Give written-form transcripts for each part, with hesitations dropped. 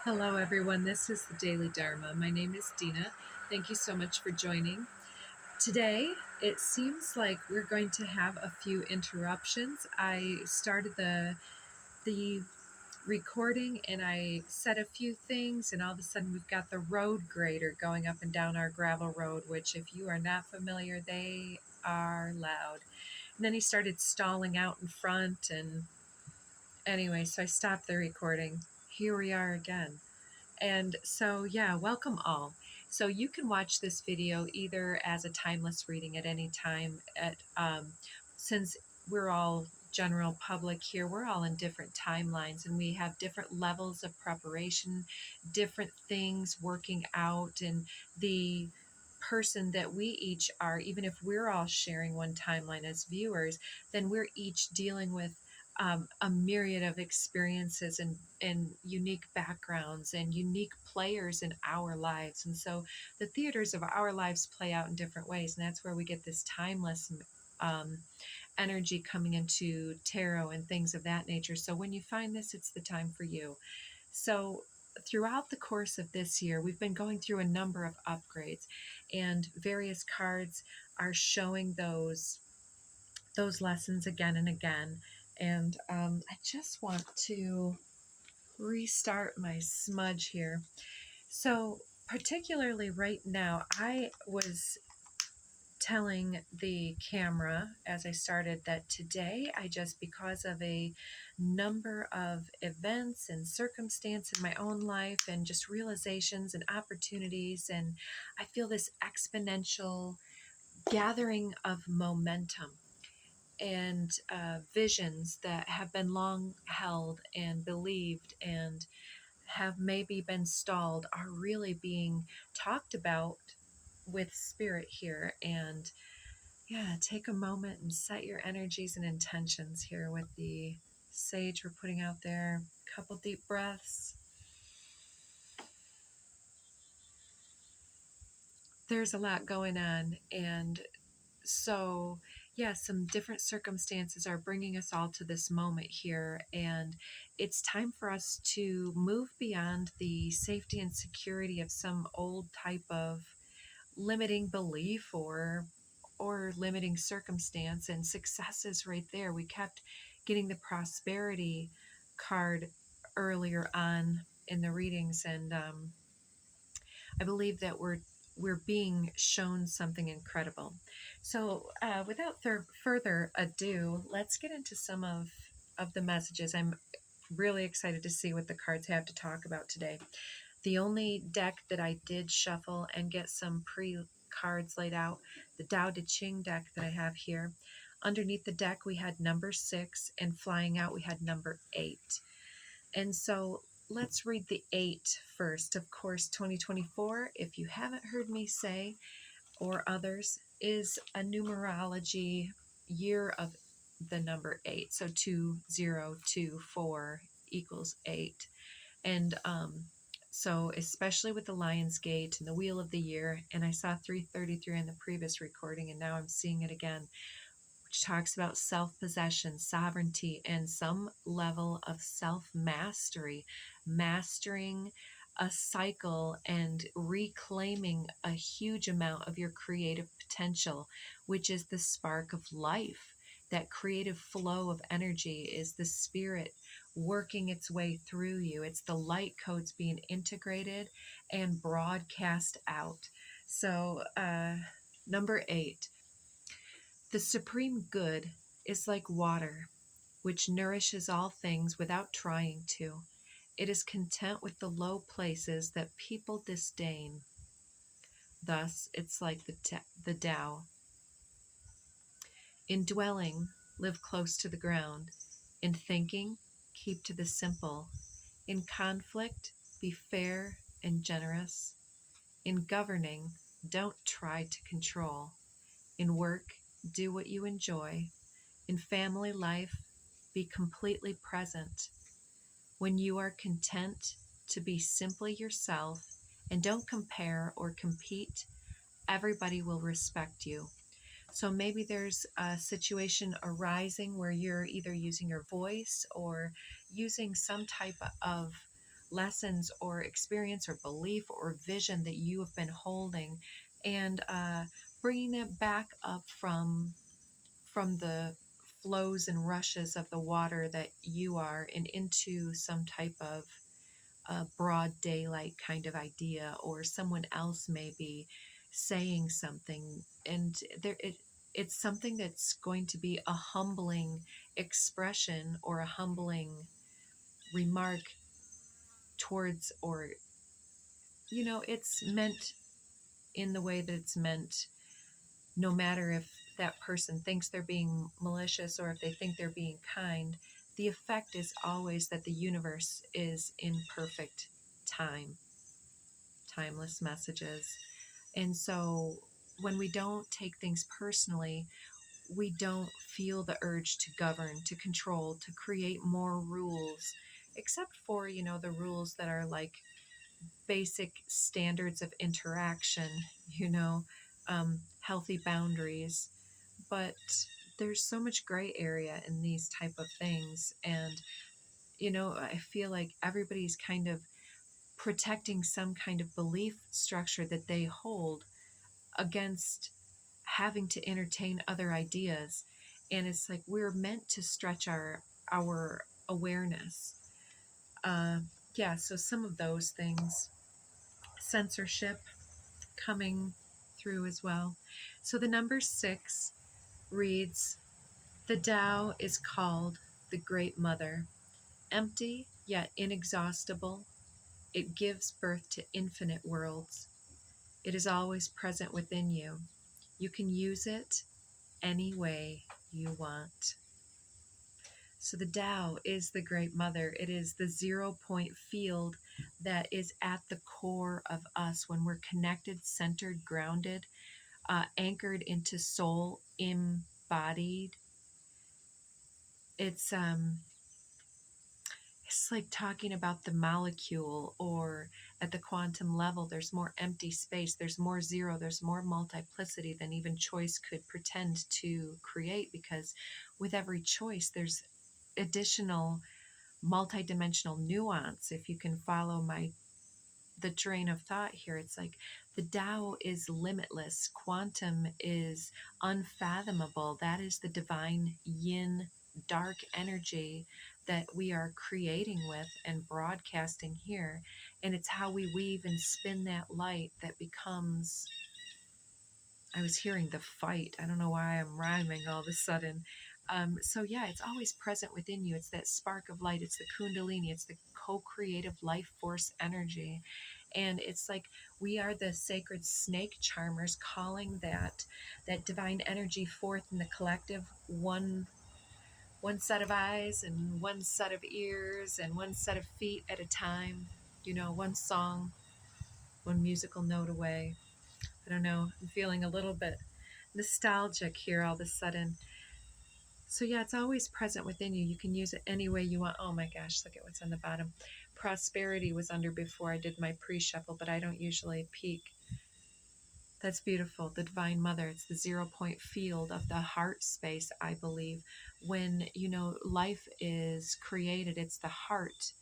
Hello, everyone. This is the Daily Dharma. My name is Dina. Thank you so much for joining. Today, it seems like we're going to have a few interruptions. I started the recording and I said a few things, and all of a sudden we've got the road grader going up and down our gravel road, which, if you are not familiar, they are loud. And then he started stalling out in front, and anyway, so I stopped the recording. Here we are again. And so, yeah, welcome all. So you can watch this video either as a timeless reading at any time. Since we're all general public here, we're all in different timelines, and we have different levels of preparation, different things working out, and the person that we each are, even if we're all sharing one timeline as viewers, then we're each dealing with a myriad of experiences and unique backgrounds and unique players in our lives. And so the theaters of our lives play out in different ways. And that's where we get this timeless energy coming into tarot and things of that nature. So when you find this, it's the time for you. So throughout the course of this year, we've been going through a number of upgrades, and various cards are showing those lessons again and again. And I just want to restart my smudge here. So particularly right now, I was telling the camera as I started that today because of a number of events and circumstance in my own life and just realizations and opportunities, and I feel this exponential gathering of momentum and visions that have been long held and believed and have maybe been stalled are really being talked about with spirit here. And yeah, take a moment and set your energies and intentions here with the sage we're putting out there. A couple deep breaths. There's a lot going on, and so yeah, some different circumstances are bringing us all to this moment here, and it's time for us to move beyond the safety and security of some old type of limiting belief or limiting circumstance. And success is right there. We kept getting the prosperity card earlier on in the readings, and I believe that we're being shown something incredible. So without further ado, let's get into some of the messages. I'm really excited to see what the cards have to talk about today. The only deck that I did shuffle and get some pre-cards laid out, the Tao Te Ching deck that I have here. Underneath the deck, we had number 6, and flying out, we had number 8. And so let's read the 8 first. Of course, 2024, if you haven't heard me say, or others, is a numerology year of the number 8. So 2024 equals 8. And so especially with the Lion's Gate and the Wheel of the Year, and I saw 333 in the previous recording, and now I'm seeing it again, which talks about self-possession, sovereignty, and some level of self-mastery, mastering a cycle and reclaiming a huge amount of your creative potential, which is the spark of life. That creative flow of energy is the spirit working its way through you. It's the light codes being integrated and broadcast out. So, number 8. The supreme good is like water, which nourishes all things without trying to. It is content with the low places that people disdain. Thus, it's like the Tao. In dwelling, live close to the ground. In thinking, keep to the simple. In conflict, be fair and generous. In governing, don't try to control. In work, do what you enjoy. In family life, be completely present. When you are content to be simply yourself and don't compare or compete, everybody will respect you. So maybe there's a situation arising where you're either using your voice or using some type of lessons or experience or belief or vision that you have been holding, and bringing it back up from the flows and rushes of the water that you are, and into some type of broad daylight kind of idea, or someone else may be saying something, and it's something that's going to be a humbling expression or a humbling remark towards, or it's meant in the way that it's meant, no matter if that person thinks they're being malicious or if they think they're being kind. The effect is always that the universe is in perfect time, timeless messages. And so when we don't take things personally, we don't feel the urge to govern, to control, to create more rules, except for, the rules that are like basic standards of interaction, healthy boundaries. But there's so much gray area in these type of things. And, I feel like everybody's kind of protecting some kind of belief structure that they hold against having to entertain other ideas. And it's like we're meant to stretch our awareness. uh, yeah, so some of those things, censorship coming through as well. So the number 6 reads, the Tao is called the Great Mother, empty yet inexhaustible. It gives birth to infinite worlds. It is always present within you. You can use it any way you want. So the Tao is the Great Mother. It is the 0 point field that is at the core of us when we're connected, centered, grounded, anchored into soul, embodied. It's like talking about the molecule, or at the quantum level, there's more empty space, there's more zero, there's more multiplicity than even choice could pretend to create, because with every choice, there's additional multidimensional nuance. If you can follow the train of thought here, it's like the Tao is limitless, quantum is unfathomable. That is the divine yin dark energy that we are creating with and broadcasting here. And it's how we weave and spin that light that becomes, I was hearing the fight. I don't know why I'm rhyming all of a sudden. So yeah, it's always present within you. It's that spark of light. It's the kundalini. It's the co-creative life force energy. And it's like we are the sacred snake charmers, calling that divine energy forth in the collective, one set of eyes and one set of ears and one set of feet at a time. One song, one musical note away. I don't know. I'm feeling a little bit nostalgic here all of a sudden. So yeah, it's always present within you. You can use it any way you want. Oh my gosh, look at what's on the bottom. Prosperity was under before I did my pre-shuffle, but I don't usually peek. That's beautiful. The Divine Mother. It's the 0 point field of the heart space, I believe. When, life is created, it's the heart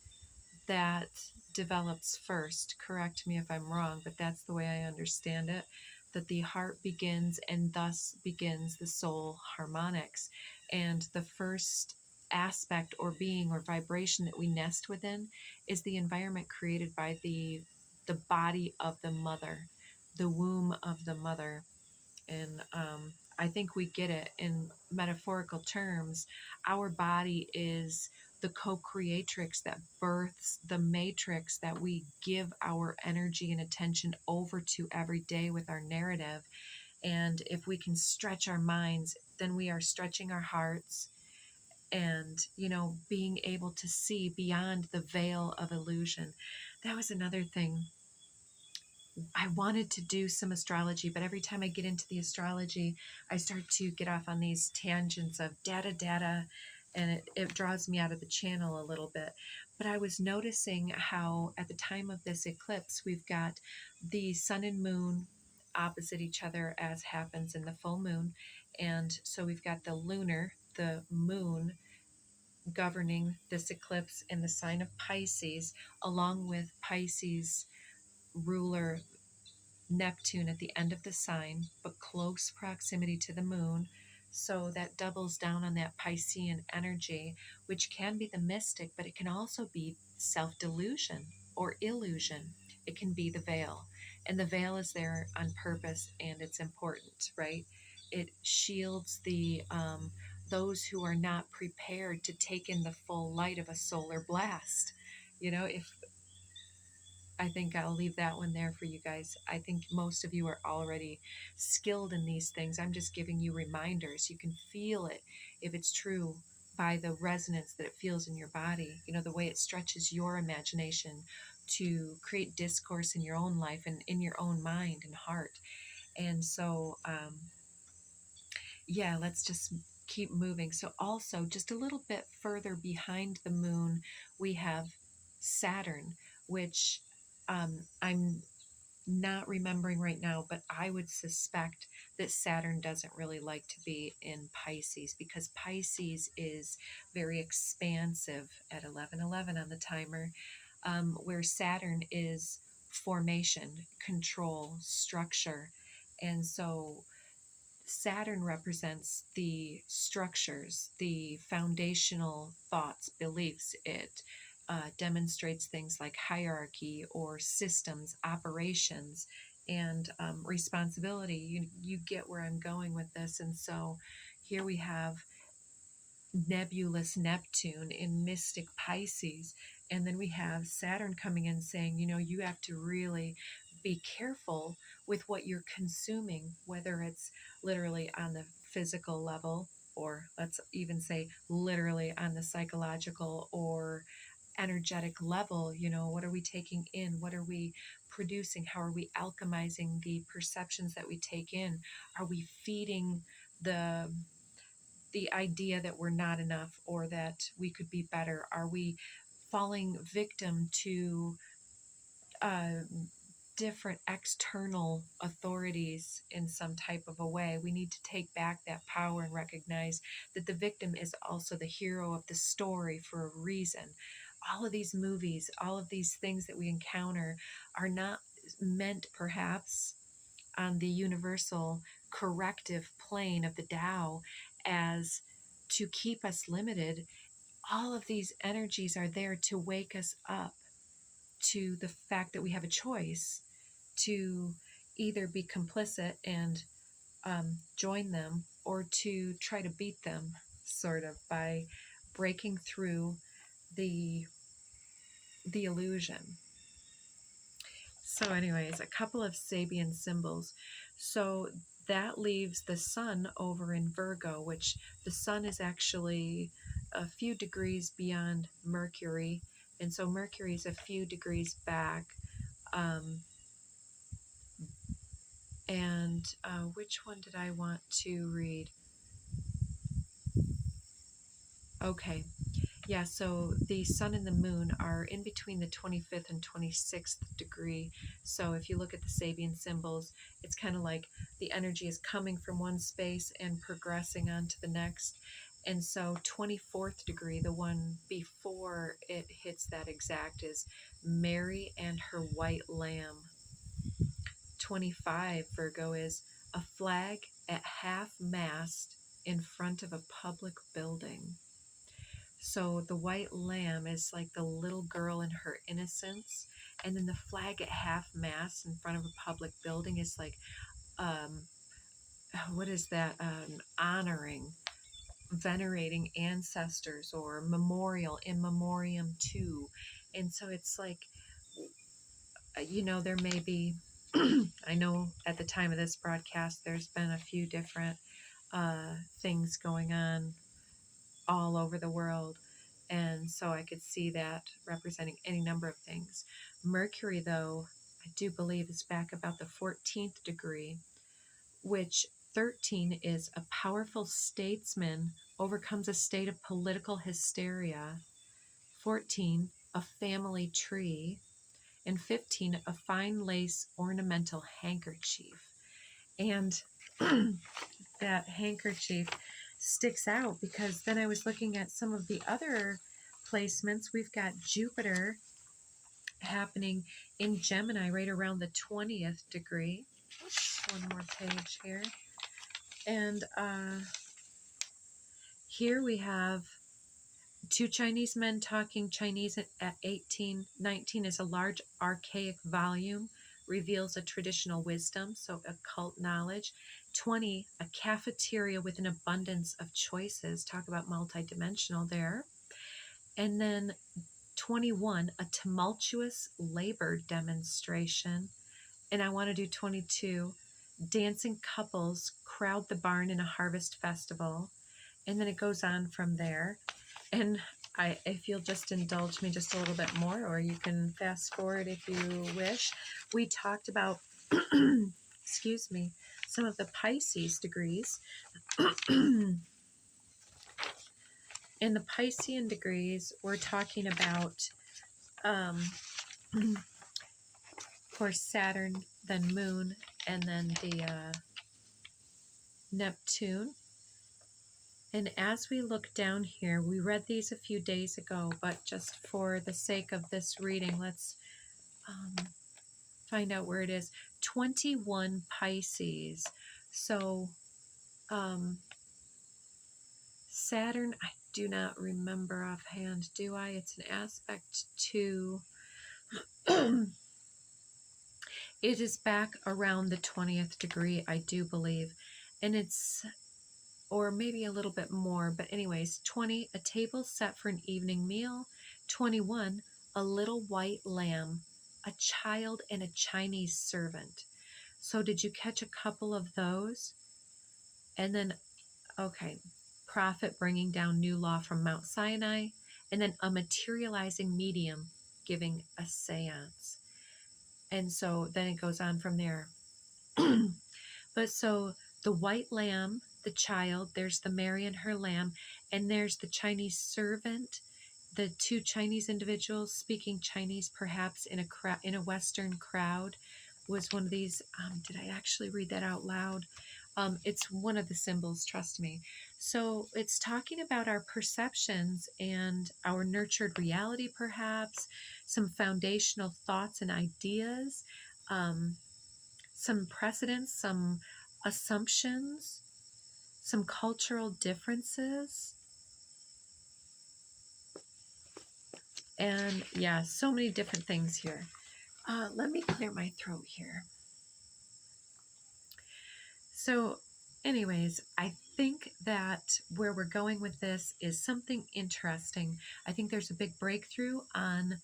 that develops first. Correct me if I'm wrong, but that's the way I understand it. That the heart begins, and thus begins the soul harmonics. And the first aspect or being or vibration that we nest within is the environment created by the body of the mother, the womb of the mother. And I think we get it in metaphorical terms. Our body is the co-creatrix that births the matrix that we give our energy and attention over to every day with our narrative. And if we can stretch our minds, then we are stretching our hearts, and being able to see beyond the veil of illusion. That was another thing. I wanted to do some astrology, but every time I get into the astrology, I start to get off on these tangents of data, and it draws me out of the channel a little bit. But I was noticing how at the time of this eclipse, we've got the sun and moon opposite each other, as happens in the full moon. And so we've got the lunar, the moon, governing this eclipse in the sign of Pisces, along with Pisces ruler Neptune at the end of the sign, but close proximity to the moon. So that doubles down on that Piscean energy, which can be the mystic, but it can also be self delusion or illusion. It can be the veil. And the veil is there on purpose and it's important, right? It shields those who are not prepared to take in the full light of a solar blast. If I think I'll leave that one there for you guys. I think most of you are already skilled in these things. I'm just giving you reminders. You can feel it if it's true by the resonance that it feels in your body, the way it stretches your imagination to create discourse in your own life and in your own mind and heart. And so, yeah, let's just keep moving. So, also, just a little bit further behind the moon, we have Saturn, which I'm not remembering right now, but I would suspect that Saturn doesn't really like to be in Pisces because Pisces is very expansive at 11:11 on the timer, where Saturn is formation, control, structure. And so Saturn represents the structures, the foundational thoughts, beliefs. It demonstrates things like hierarchy or systems, operations, and responsibility. You get where I'm going with this. And so here we have nebulous Neptune in mystic Pisces. And then we have Saturn coming in saying, you have to really be careful with what you're consuming, whether it's literally on the physical level, or let's even say literally on the psychological or energetic level. What are we taking in? What are we producing? How are we alchemizing the perceptions that we take in? Are we feeding the idea that we're not enough or that we could be better? Are we falling victim to uh, different external authorities in some type of a way? We need to take back that power and recognize that the victim is also the hero of the story for a reason. All of these movies, all of these things that we encounter are not meant perhaps on the universal corrective plane of the Tao as to keep us limited. All of these energies are there to wake us up to the fact that we have a choice to either be complicit and join them or to try to beat them, sort of, by breaking through the illusion. So, anyways, a couple of Sabian symbols. So that leaves the sun over in Virgo, which the sun is actually a few degrees beyond Mercury. And so Mercury is a few degrees back. Um, and which one did I want to read? Okay. Yeah, so the sun and the moon are in between the 25th and 26th degree. So if you look at the Sabian symbols, it's kind of like the energy is coming from one space and progressing on to the next. And so 24th degree, the one before it hits that exact, is Mary and her white lamb. 25 Virgo is a flag at half mast in front of a public building. So the white lamb is like the little girl in her innocence, and then the flag at half mast in front of a public building is like, um, what is that? Honoring, venerating ancestors, or memorial, in memoriam to. And so it's like, there may be, I know at the time of this broadcast, there's been a few different things going on all over the world. And so I could see that representing any number of things. Mercury, though, I do believe is back about the 14th degree, which 13 is a powerful statesman overcomes a state of political hysteria. 14, a family tree. And 15, a fine lace ornamental handkerchief. And that handkerchief sticks out, because then I was looking at some of the other placements. We've got Jupiter happening in Gemini right around the 20th degree. One more page here. And here we have two Chinese men talking Chinese at 18. 19 is a large archaic volume, reveals a traditional wisdom, so occult knowledge. 20, a cafeteria with an abundance of choices. Talk about multidimensional there. And then 21, a tumultuous labor demonstration. And I want to do 22, dancing couples crowd the barn in a harvest festival. And then it goes on from there. And if you'll just indulge me just a little bit more, or you can fast forward if you wish, we talked about, excuse me, some of the Pisces degrees. In the Piscean degrees, we're talking about, of course, Saturn, then Moon, and then the Neptune. And as we look down here, we read these a few days ago, but just for the sake of this reading, let's find out where it is. 21 Pisces. So Saturn, I do not remember offhand, do I? It's an aspect to... It is back around the 20th degree, I do believe. And it's, or maybe a little bit more, but anyways, 20, a table set for an evening meal. 21, a little white lamb, a child, and a Chinese servant. So did you catch a couple of those? And then, okay, prophet bringing down new law from Mount Sinai, and then a materializing medium giving a seance. And so then it goes on from there. But so the white lamb, the child, there's the Mary and her lamb, and there's the Chinese servant, the two Chinese individuals speaking Chinese, perhaps in a Western crowd, was one of these. Did I actually read that out loud? It's one of the symbols, trust me. So it's talking about our perceptions and our nurtured reality, perhaps, some foundational thoughts and ideas, some precedents, some assumptions, some cultural differences. And yeah, so many different things here. Let me clear my throat here. So anyways, I think that where we're going with this is something interesting. I think there's a big breakthrough on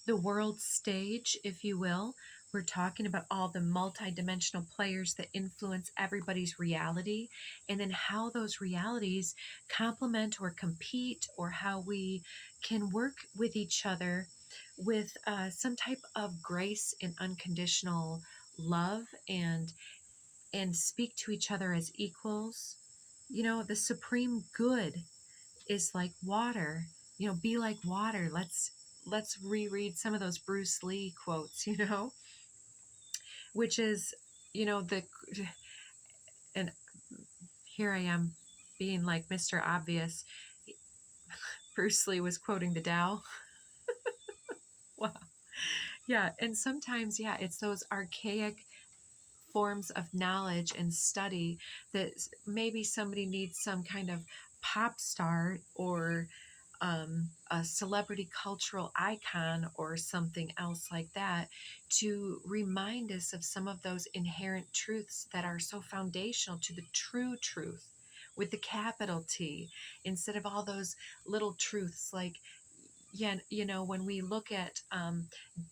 the world stage, if you will. We're talking about all the multidimensional players that influence everybody's reality, and then how those realities complement or compete, or how we can work with each other with some type of grace and unconditional love, and speak to each other as equals. You know, the supreme good is like water. You know, be like water. Let's reread some of those Bruce Lee quotes, you know, which is, you know, and here I am being like Mr. Obvious. Bruce Lee was quoting the Tao. Wow. Yeah, and sometimes, yeah, it's those archaic forms of knowledge and study that maybe somebody needs some kind of pop star, or a celebrity cultural icon, or something else like that, to remind us of some of those inherent truths that are so foundational to the true truth with the capital T, instead of all those little truths like, yeah, you know, when we look at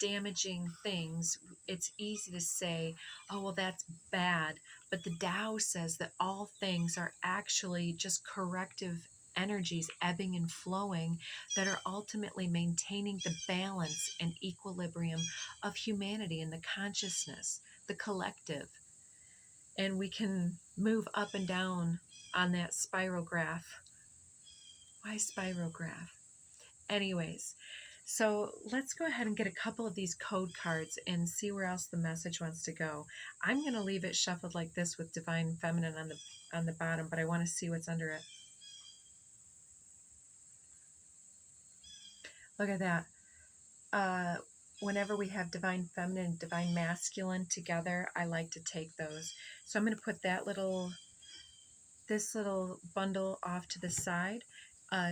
damaging things, it's easy to say, oh, well, that's bad. But the Tao says that all things are actually just corrective energies, ebbing and flowing, that are ultimately maintaining the balance and equilibrium of humanity and the consciousness, the collective. And we can move up and down on that spiral graph. Why spiral graph? Anyways, so let's go ahead and get a couple of these code cards and see where else the message wants to go. I'm going to leave it shuffled like this with Divine Feminine on the on the bottom, but I want to see what's under it. Look at that. Whenever we have divine feminine and divine masculine together, I like to take those. So I'm going to put this little bundle off to the side.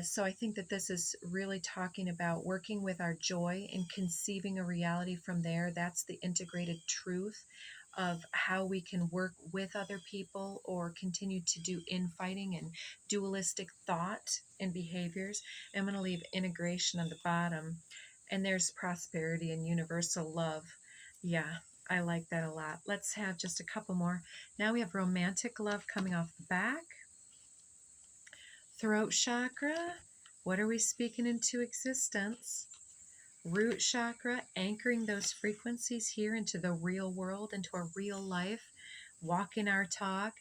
So I think that this is really talking about working with our joy and conceiving a reality from there. That's the integrated truth of how we can work with other people or continue to do infighting and dualistic thought and behaviors. I'm going to leave integration on the bottom. And there's prosperity and universal love. Yeah, I like that a lot. Let's have just a couple more. Now we have romantic love coming off the back. Throat chakra, what are we speaking into existence? Root chakra, anchoring those frequencies here into the real world, into our real life, walking our talk.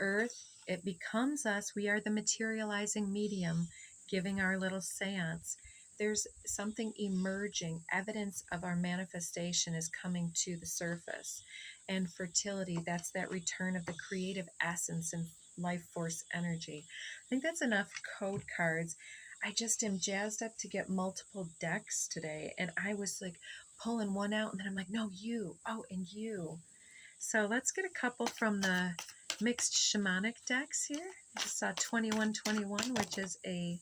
Earth, it becomes us. We are the materializing medium, giving our little seance. There's something emerging. Evidence of our manifestation is coming to the surface. And fertility, that's that return of the creative essence and life force energy. I think that's enough code cards. I just am jazzed up to get multiple decks today. And I was like pulling one out, and then I'm like, no, you. Oh, and you. So let's get a couple from the mixed shamanic decks here. I just saw 2121, which is a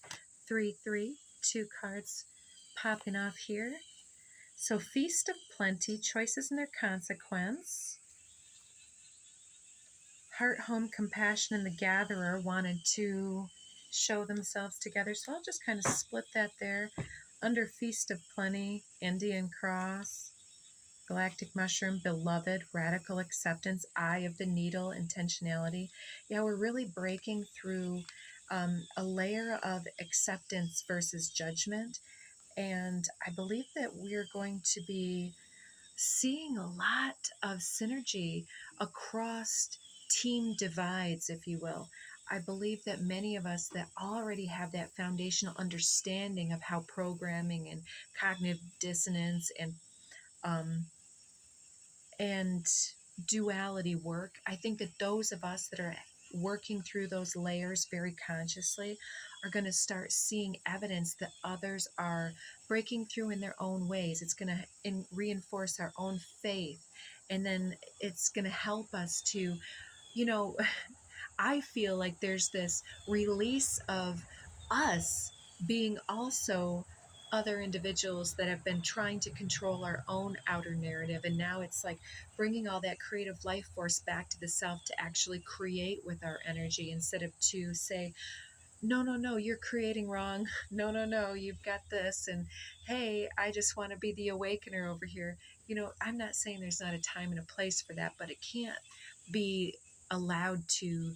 3/3, 2 cards popping off here. So Feast of Plenty, choices and their consequence. Heart, Home, Compassion, and the Gatherer wanted to show themselves together. So I'll just kind of split that there. Under Feast of Plenty, Indian Cross, Galactic Mushroom, Beloved, Radical Acceptance, Eye of the Needle, Intentionality. Yeah, we're really breaking through a layer of acceptance versus judgment. And I believe that we're going to be seeing a lot of synergy across team divides, if you will. I believe that many of us that already have that foundational understanding of how programming and cognitive dissonance um, and duality work. I think that those of us that are working through those layers very consciously are going to start seeing evidence that others are breaking through in their own ways. It's going to reinforce our own faith, and then it's going to help us to, you know, I feel like there's this release of us being also other individuals that have been trying to control our own outer narrative. And now it's like bringing all that creative life force back to the self to actually create with our energy instead of to say, no, no, no, you're creating wrong. No, no, no, you've got this. And hey, I just want to be the awakener over here. You know, I'm not saying there's not a time and a place for that, but it can't be allowed to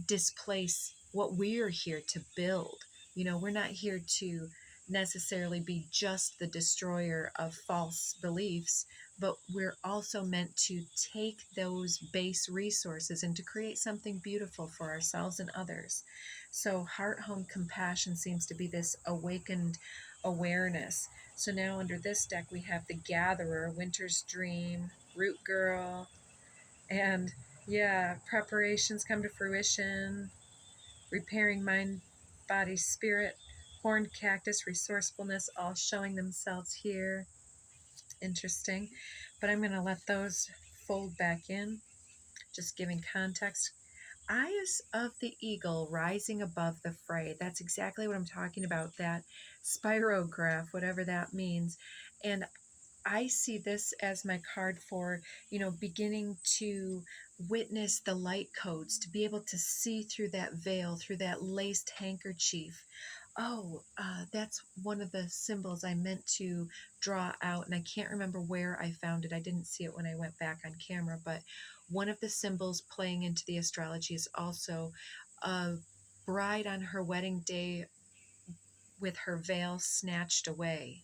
displace what we're here to build. You know, we're not here to necessarily be just the destroyer of false beliefs, but we're also meant to take those base resources and to create something beautiful for ourselves and others. So heart, home, compassion seems to be this awakened awareness. So now under this deck we have the Gatherer, Winter's Dream, Root Girl, and yeah, preparations come to fruition, repairing mind, body, spirit, horned cactus, resourcefulness, all showing themselves here. Interesting. But I'm going to let those fold back in, just giving context. Eyes of the eagle rising above the fray. That's exactly what I'm talking about, that spirograph, whatever that means. And I see this as my card for, you know, beginning to witness the light codes, to be able to see through that veil, through that laced handkerchief. Oh, that's one of the symbols I meant to draw out, and I can't remember where I found it. I didn't see it when I went back on camera, but one of the symbols playing into the astrology is also a bride on her wedding day with her veil snatched away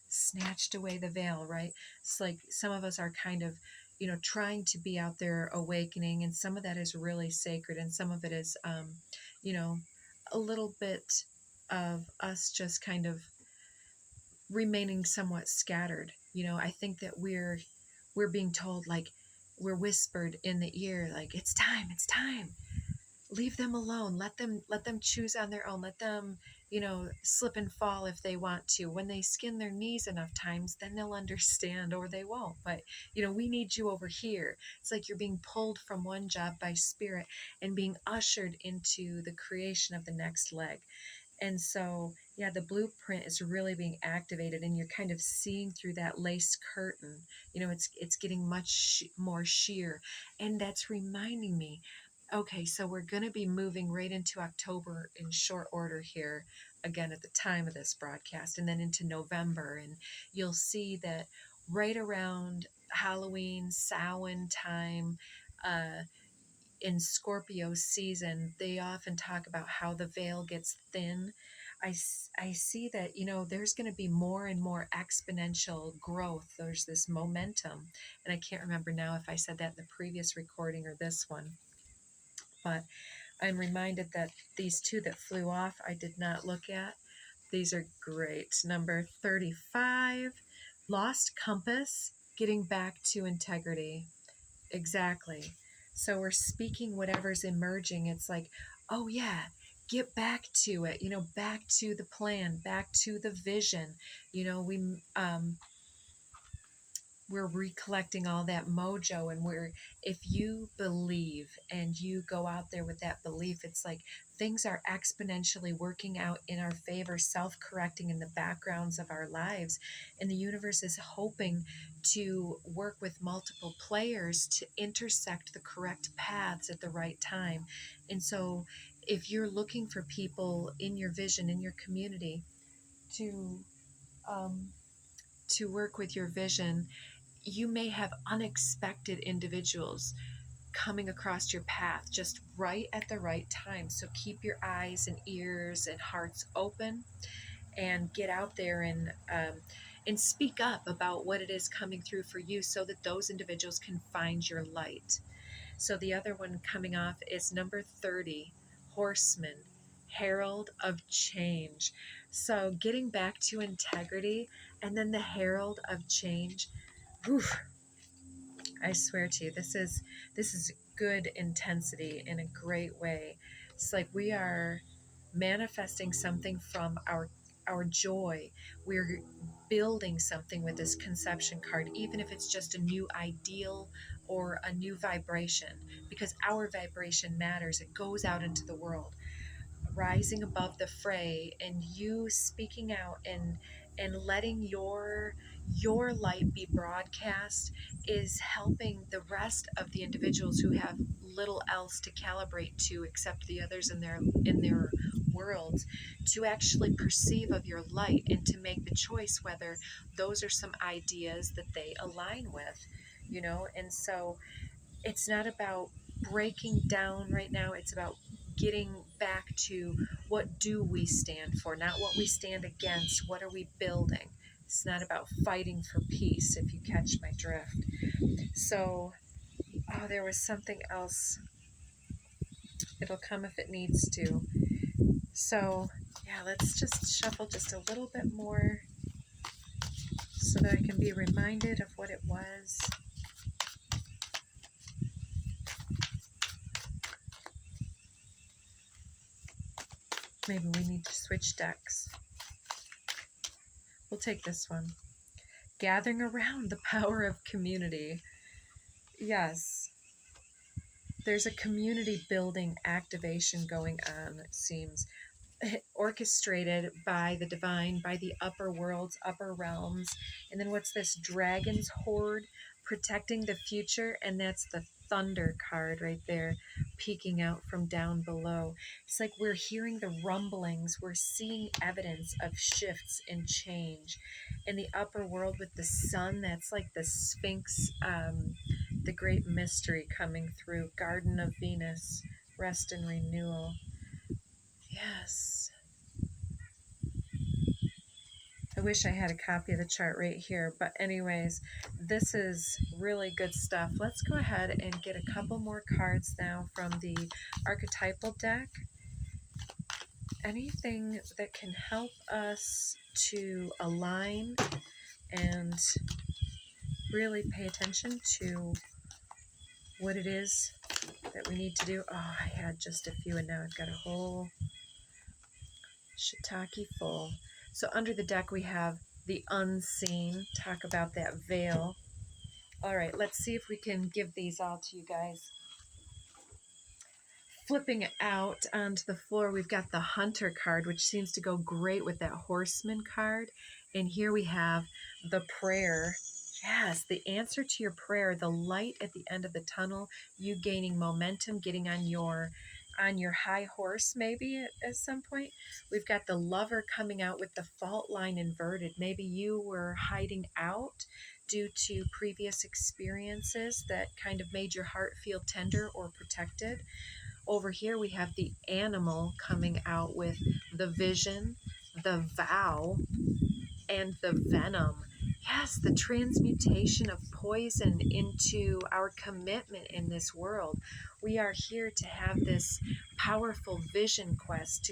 the veil, right? It's like some of us are kind of, you know, trying to be out there awakening, and some of that is really sacred, and some of it is, you know, a little bit of us just kind of remaining somewhat scattered. You know, I think that we're being told, like, we're whispered in the ear, like, it's time, leave them alone. Let them choose on their own. Let them, slip and fall if they want to. When they skin their knees enough times, then they'll understand, or they won't. But we need you over here. It's like you're being pulled from one job by spirit and being ushered into the creation of the next leg. And so, yeah, the blueprint is really being activated, and you're kind of seeing through that lace curtain. It's getting much more sheer, and that's reminding me. Okay, so we're going to be moving right into October in short order here, again at the time of this broadcast, and then into November, and you'll see that right around Halloween, Samhain time. In Scorpio season, they often talk about how the veil gets thin. I see that, there's going to be more and more exponential growth. There's this momentum. And I can't remember now if I said that in the previous recording or this one. But I'm reminded that these two that flew off, I did not look at. These are great. Number 35, Lost Compass, getting back to integrity. Exactly. So we're speaking whatever's emerging. It's like, oh yeah, get back to it, back to the plan, back to the vision. We're recollecting all that mojo, and if you believe and you go out there with that belief, it's like things are exponentially working out in our favor, self-correcting in the backgrounds of our lives, and the universe is hoping to work with multiple players to intersect the correct paths at the right time. And so if you're looking for people in your vision, in your community, to work with your vision, you may have unexpected individuals coming across your path just right at the right time. So keep your eyes and ears and hearts open, and get out there and speak up about what it is coming through for you, so that those individuals can find your light. So the other one coming off is number 30, Horseman, Herald of Change. So getting back to integrity, and then the Herald of Change. Whew, I swear to you, this is good intensity in a great way. It's like we are manifesting something from our joy. We're building something with this conception card, even if it's just a new ideal or a new vibration, because our vibration matters. It goes out into the world, rising above the fray, and you speaking out and letting your light be broadcast is helping the rest of the individuals who have little else to calibrate to except the others in their worlds, to actually perceive of your light and to make the choice whether those are some ideas that they align with. And so it's not about breaking down right now. It's about getting back to what do we stand for, not what we stand against. What are we building? It's not about fighting for peace, if you catch my drift. So, there was something else. It'll come if it needs to. So, yeah, let's just shuffle just a little bit more so that I can be reminded of what it was. Maybe we need to switch decks. We'll take this one. Gathering around the power of community. Yes. There's a community building activation going on, it seems. Orchestrated by the divine, by the upper worlds, upper realms. And then what's this? Dragon's Horde, protecting the future. And that's the Thunder card right there, peeking out from down below. It's like we're hearing the rumblings. We're seeing evidence of shifts and change. In the upper world with the sun, that's like the Sphinx, the great mystery coming through. Garden of Venus, rest and renewal. Yes. I wish I had a copy of the chart right here. But anyways, this is really good stuff. Let's go ahead and get a couple more cards now from the archetypal deck. Anything that can help us to align and really pay attention to what it is that we need to do. Oh, I had just a few and now I've got a whole shiitake full. So under the deck we have the unseen. Talk about that veil. All right, let's see if we can give these all to you guys. Flipping it out onto the floor, we've got the Hunter card, which seems to go great with that Horseman card. And here we have the prayer. Yes, the answer to your prayer, the light at the end of the tunnel, you gaining momentum, getting on your high horse maybe at some point. We've got the Lover coming out with the fault line inverted. Maybe you were hiding out due to previous experiences that kind of made your heart feel tender or protected. Over here we have the Animal coming out with the Vision, the Vow, and the Venom. Yes, the transmutation of poison into our commitment in this world. We are here to have this powerful vision quest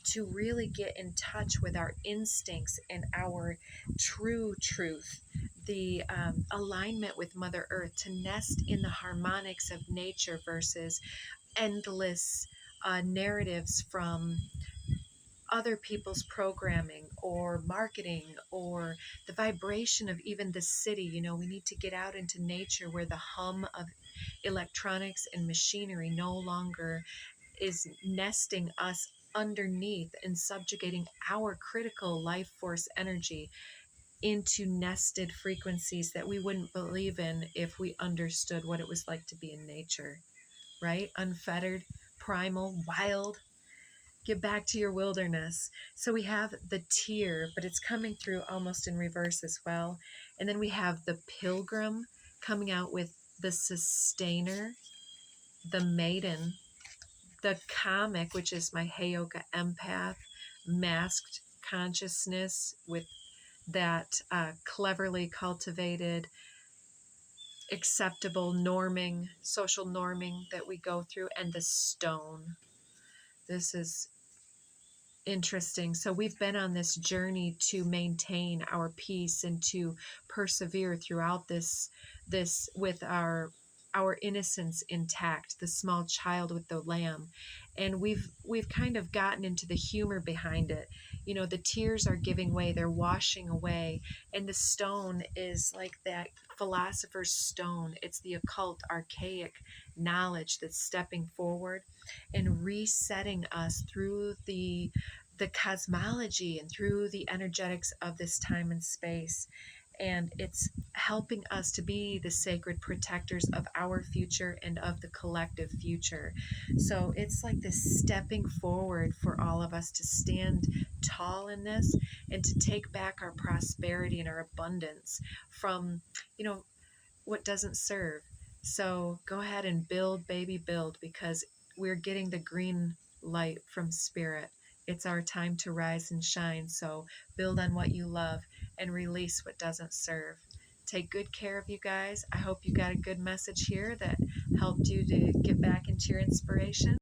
to really get in touch with our instincts and our true truth. The alignment with Mother Earth, to nest in the harmonics of nature versus endless narratives from other people's programming or marketing or the vibration of even the city. You know, we need to get out into nature where the hum of electronics and machinery no longer is nesting us underneath and subjugating our critical life force energy into nested frequencies that we wouldn't believe in if we understood what it was like to be in nature, right? Unfettered, primal, wild. Get back to your wilderness. So we have the Tear, but it's coming through almost in reverse as well. And then we have the Pilgrim coming out with the Sustainer, the Maiden, the Comic, which is my Heyoka empath, masked consciousness with that cleverly cultivated, acceptable norming, social norming that we go through, and the Stone. This is interesting. So we've been on this journey to maintain our peace and to persevere throughout this with our innocence intact, the small child with the lamb. And we've kind of gotten into the humor behind it. You know, the tears are giving way, they're washing away, and the stone is like that philosopher's stone. It's the occult, archaic knowledge that's stepping forward and resetting us through the cosmology and through the energetics of this time and space. And it's helping us to be the sacred protectors of our future and of the collective future. So it's like this stepping forward for all of us to stand tall in this and to take back our prosperity and our abundance from, you know, what doesn't serve. So go ahead and build, baby, build, because we're getting the green light from Spirit. It's our time to rise and shine. So build on what you love and release what doesn't serve. Take good care of you guys. I hope you got a good message here that helped you to get back into your inspiration.